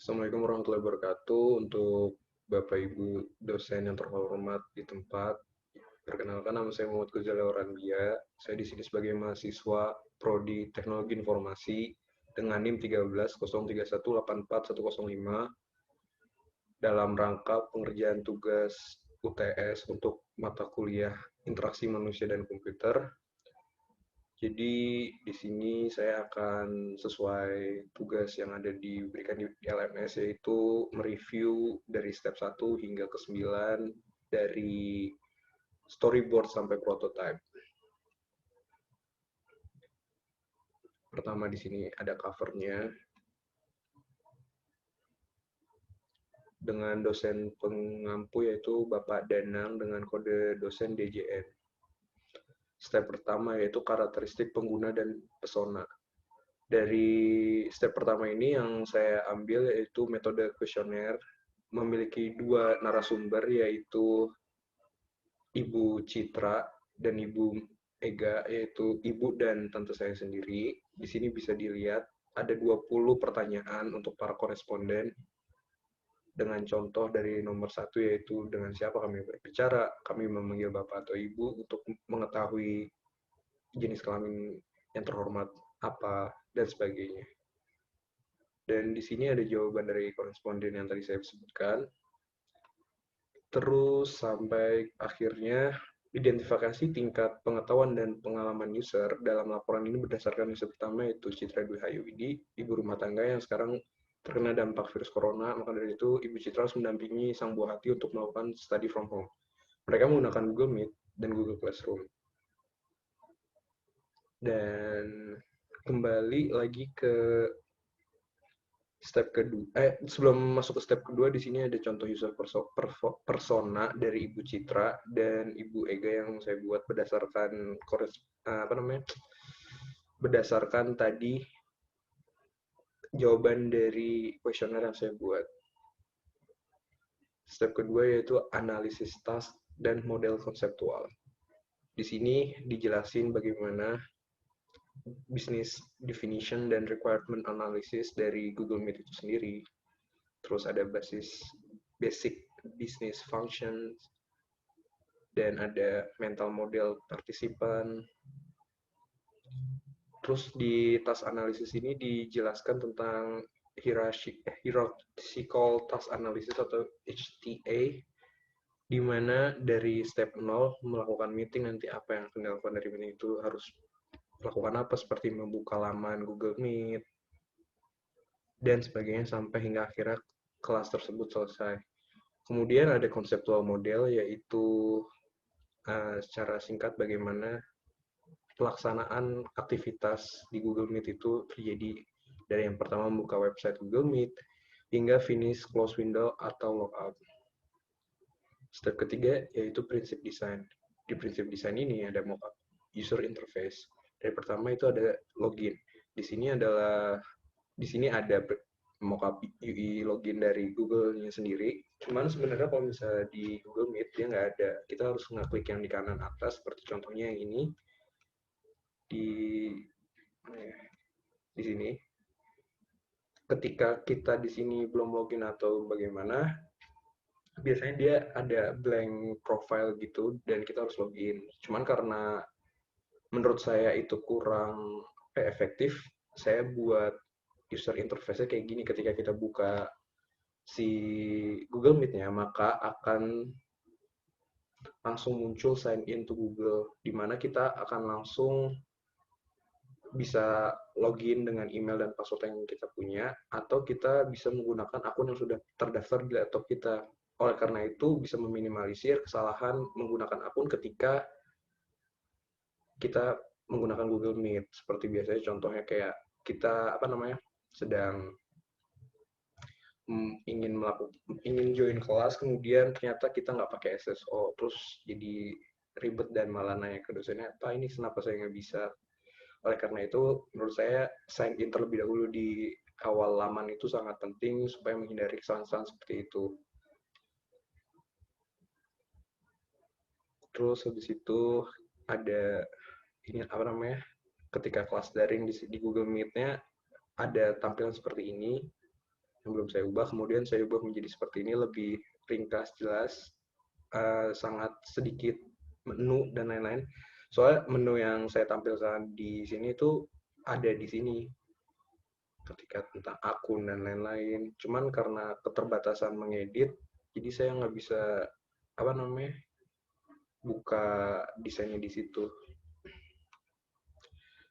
Assalamualaikum warahmatullahi wabarakatuh. Untuk Bapak Ibu dosen yang terhormat di tempat, perkenalkan nama saya Muhammad Gozali Aurandia. Saya di sini sebagai mahasiswa Prodi Teknologi Informasi dengan NIM 1303184105 dalam rangka pengerjaan tugas UTS untuk mata kuliah Interaksi Manusia dan Komputer. Jadi di sini saya akan sesuai tugas yang ada diberikan di LMS, yaitu mereview dari step 1 hingga ke 9 dari storyboard sampai prototype. Pertama di sini ada covernya dengan dosen pengampu yaitu Bapak Danang dengan kode dosen DJN. Step pertama yaitu karakteristik pengguna dan pesona. Dari step pertama ini yang saya ambil yaitu metode kuesioner, memiliki dua narasumber yaitu Ibu Citra dan Ibu Ega, yaitu ibu dan tante saya sendiri. Di sini bisa dilihat ada 20 pertanyaan untuk para koresponden dengan contoh dari nomor 1 yaitu dengan siapa kami berbicara, kami memanggil bapak atau ibu untuk mengetahui jenis kelamin yang terhormat apa dan sebagainya. Dan di sini ada jawaban dari koresponden yang tadi saya sebutkan. Terus sampai akhirnya identifikasi tingkat pengetahuan dan pengalaman user dalam laporan ini berdasarkan user pertama yaitu Citra Dwi Hayuwidi, ibu rumah tangga yang sekarang terkena dampak virus corona. Maka dari itu Ibu Citra harus mendampingi sang buah hati untuk melakukan study from home. Mereka menggunakan Google Meet dan Google Classroom. Dan kembali lagi ke step kedua, sebelum masuk ke step kedua, di sini ada contoh user persona dari Ibu Citra dan Ibu Ega yang saya buat berdasarkan berdasarkan tadi jawaban dari kuesioner yang saya buat. Step kedua yaitu analisis task dan model konseptual. Di sini dijelasin bagaimana business definition dan requirement analysis dari Google Meet itu sendiri. Terus ada basic business functions, dan ada mental model partisipan. Terus di task analysis ini dijelaskan tentang hierarchical task analysis atau HTA, di mana dari step 0 melakukan meeting, nanti apa yang akan dilakukan dari meeting itu harus melakukan apa, seperti membuka laman Google Meet dan sebagainya sampai hingga akhirnya kelas tersebut selesai. Kemudian ada konseptual model, yaitu secara singkat bagaimana pelaksanaan aktivitas di Google Meet itu terjadi dari yang pertama membuka website Google Meet hingga finish close window atau logout. Step ketiga yaitu prinsip desain. Di prinsip desain ini ada mockup user interface. Dari pertama itu ada login. Di sini ada mockup UI login dari Google-nya sendiri. Cuman sebenarnya kalau misalnya di Google Meet dia nggak ada. Kita harus ngeklik yang di kanan atas seperti contohnya yang ini di di sini. Ketika kita di sini belum login atau bagaimana, biasanya dia ada blank profile gitu dan kita harus login. Cuman karena menurut saya itu kurang efektif, saya buat user interface-nya kayak gini. Ketika kita buka si Google Meet-nya, maka akan langsung muncul sign in to Google, di mana kita akan langsung bisa login dengan email dan password yang kita punya, atau kita bisa menggunakan akun yang sudah terdaftar di laptop kita. Oleh karena itu, bisa meminimalisir kesalahan menggunakan akun ketika kita menggunakan Google Meet. Seperti biasanya contohnya kayak kita sedang ingin join kelas, kemudian ternyata kita nggak pakai SSO, terus jadi ribet dan malah nanya ke dosennya, Pak ini kenapa saya nggak bisa. Oleh karena itu, menurut saya sign in terlebih dahulu di awal laman itu sangat penting supaya menghindari kesalahan-kesalahan seperti itu. Terus habis itu ada ketika kelas daring di Google Meet-nya ada tampilan seperti ini. yang belum saya ubah. Kemudian saya ubah menjadi seperti ini, lebih ringkas, jelas, sangat sedikit menu dan lain-lain. Soalnya menu yang saya tampilkan di sini itu ada di sini ketika tentang akun dan lain-lain. Cuman karena keterbatasan mengedit, jadi saya nggak bisa apa namanya buka desainnya di situ.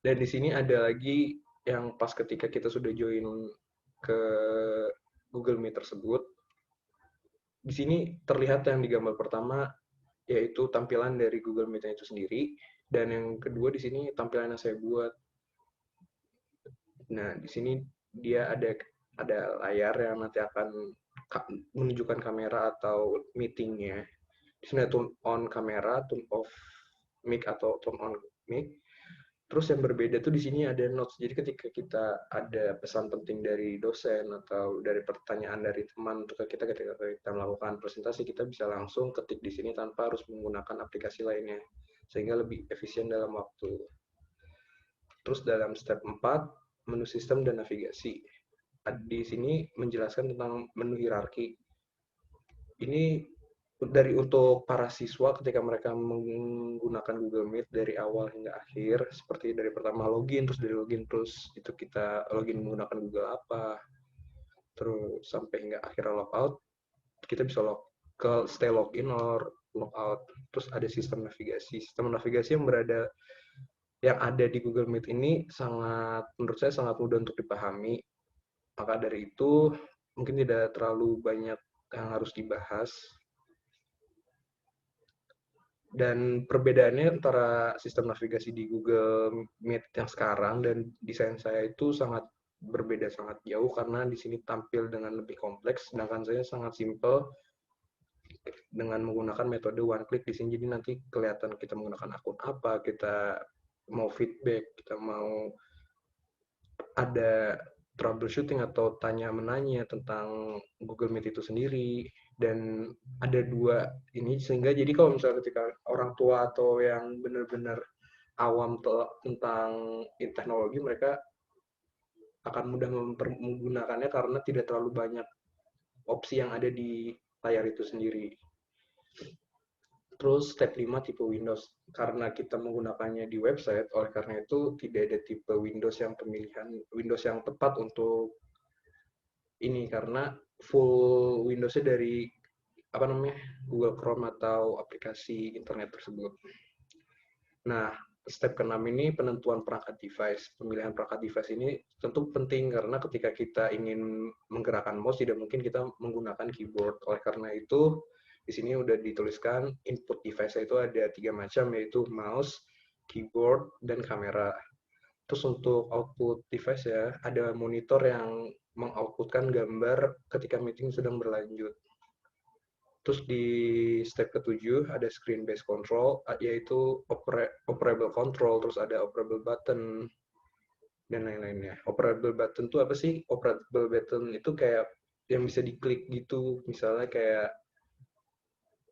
Dan di sini ada lagi yang pas ketika kita sudah join ke Google Meet tersebut, di sini terlihat yang di gambar pertama yaitu tampilan dari Google Meet itu sendiri, dan yang kedua di sini tampilan yang saya buat. Nah, di sini dia ada layar yang nanti akan menunjukkan kamera atau meetingnya. Di sini turn on kamera, turn off mic atau turn on mic. Terus yang berbeda tuh di sini ada notes. Jadi ketika kita ada pesan penting dari dosen atau dari pertanyaan dari teman untuk kita ketika kita melakukan presentasi, kita bisa langsung ketik di sini tanpa harus menggunakan aplikasi lainnya. Sehingga lebih efisien dalam waktu. Terus dalam step 4, menu sistem dan navigasi. Di sini menjelaskan tentang menu hierarki. Ini dari untuk para siswa ketika mereka menggunakan Google Meet dari awal hingga akhir, seperti dari pertama login, terus dari login terus itu kita login menggunakan Google apa, terus sampai hingga akhirnya logout, kita bisa stay login or logout. Terus ada sistem navigasi. Sistem navigasi yang ada di Google Meet ini menurut saya sangat mudah untuk dipahami. Maka dari itu mungkin tidak terlalu banyak yang harus dibahas. Dan perbedaannya antara sistem navigasi di Google Meet yang sekarang dan desain saya itu sangat berbeda, sangat jauh, karena di sini tampil dengan lebih kompleks, sedangkan saya sangat simple dengan menggunakan metode one click di sini. Jadi nanti kelihatan kita menggunakan akun apa, kita mau feedback, kita mau ada troubleshooting atau tanya-menanya tentang Google Meet itu sendiri. Dan ada dua ini, sehingga jadi kalau misalnya ketika orang tua atau yang benar-benar awam tentang teknologi, mereka akan mudah menggunakannya karena tidak terlalu banyak opsi yang ada di layar itu sendiri. Terus step 5, tipe Windows. Karena kita menggunakannya di website, oleh karena itu tidak ada tipe Windows yang pemilihan Windows yang tepat untuk ini, karena full Windows-nya dari apa namanya Google Chrome atau aplikasi internet tersebut. Nah, step ke-6 ini penentuan perangkat device. Pemilihan perangkat device ini tentu penting karena ketika kita ingin menggerakkan mouse tidak mungkin kita menggunakan keyboard. Oleh karena itu, di sini udah dituliskan input device itu ada 3 macam, yaitu mouse, keyboard, dan kamera. Terus untuk output device ya, ada monitor yang mengoutputkan gambar ketika meeting sedang berlanjut. Terus di step ke-7 ada screen based control, yaitu operable control, terus ada operable button, dan lain-lainnya. Operable button itu apa sih? Operable button itu kayak yang bisa diklik gitu. Misalnya kayak,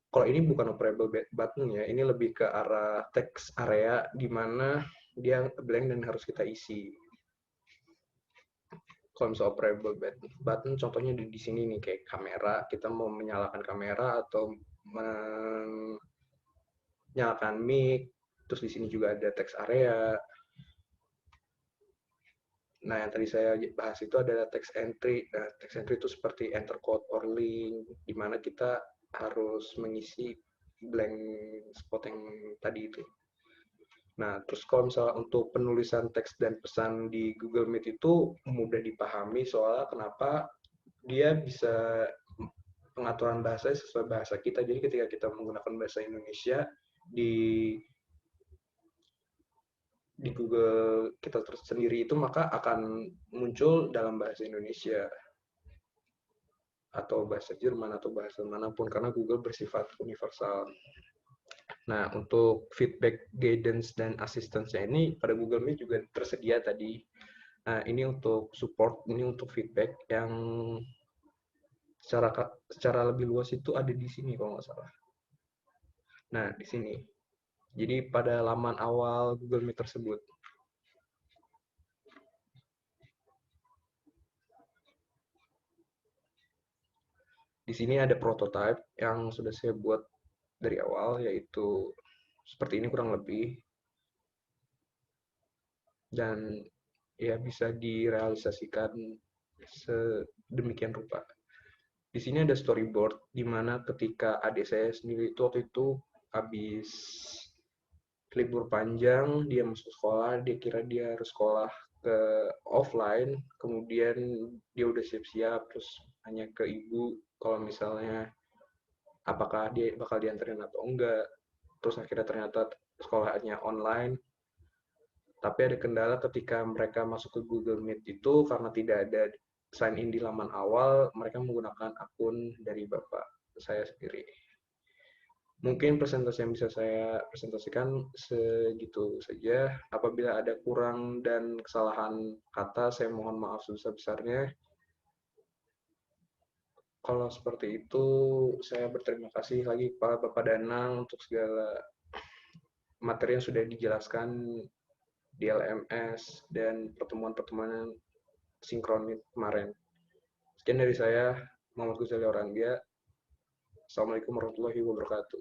kalau ini bukan operable button ya, ini lebih ke arah text area di mana dia blank dan harus kita isi. Kalau misalnya operable button, contohnya di sini nih, kayak kamera, kita mau menyalakan kamera atau menyalakan mic. Terus di sini juga ada text area. Nah, yang tadi saya bahas itu adalah text entry. Nah, text entry itu seperti enter code or link, di mana kita harus mengisi blank spot yang tadi itu. Nah, terus kalau misalnya untuk penulisan teks dan pesan di Google Meet itu mudah dipahami, soalnya kenapa dia bisa pengaturan bahasa sesuai bahasa kita. Jadi ketika kita menggunakan bahasa Indonesia di Google kita sendiri itu, maka akan muncul dalam bahasa Indonesia atau bahasa Jerman atau bahasa manapun, karena Google bersifat universal. Nah, untuk feedback, guidance, dan assistance-nya ini pada Google Meet juga tersedia tadi. Nah, ini untuk support, ini untuk feedback yang secara lebih luas itu ada di sini kalau nggak salah. Nah, di sini. Jadi pada laman awal Google Meet tersebut. Di sini ada prototype yang sudah saya buat dari awal, yaitu seperti ini kurang lebih, dan ya bisa direalisasikan sedemikian rupa. Di sini ada storyboard, di mana ketika adik saya sendiri itu waktu itu habis libur panjang, dia masuk sekolah, dia kira dia harus sekolah ke offline, kemudian dia udah siap-siap, terus nanya ke ibu kalau misalnya apakah dia bakal dianterin atau enggak, terus akhirnya ternyata sekolahnya online, tapi ada kendala ketika mereka masuk ke Google Meet itu karena tidak ada sign in di laman awal, mereka menggunakan akun dari bapak saya sendiri. Mungkin presentasi yang bisa saya presentasikan segitu saja. Apabila ada kurang dan kesalahan kata, saya mohon maaf sebesar-besarnya. Kalau seperti itu, saya berterima kasih lagi kepada Bapak Danang untuk segala materi yang sudah dijelaskan di LMS dan pertemuan-pertemuan sinkron kemarin. Sekian dari saya, Muhammad Ghazali Oranggia. Assalamualaikum warahmatullahi wabarakatuh.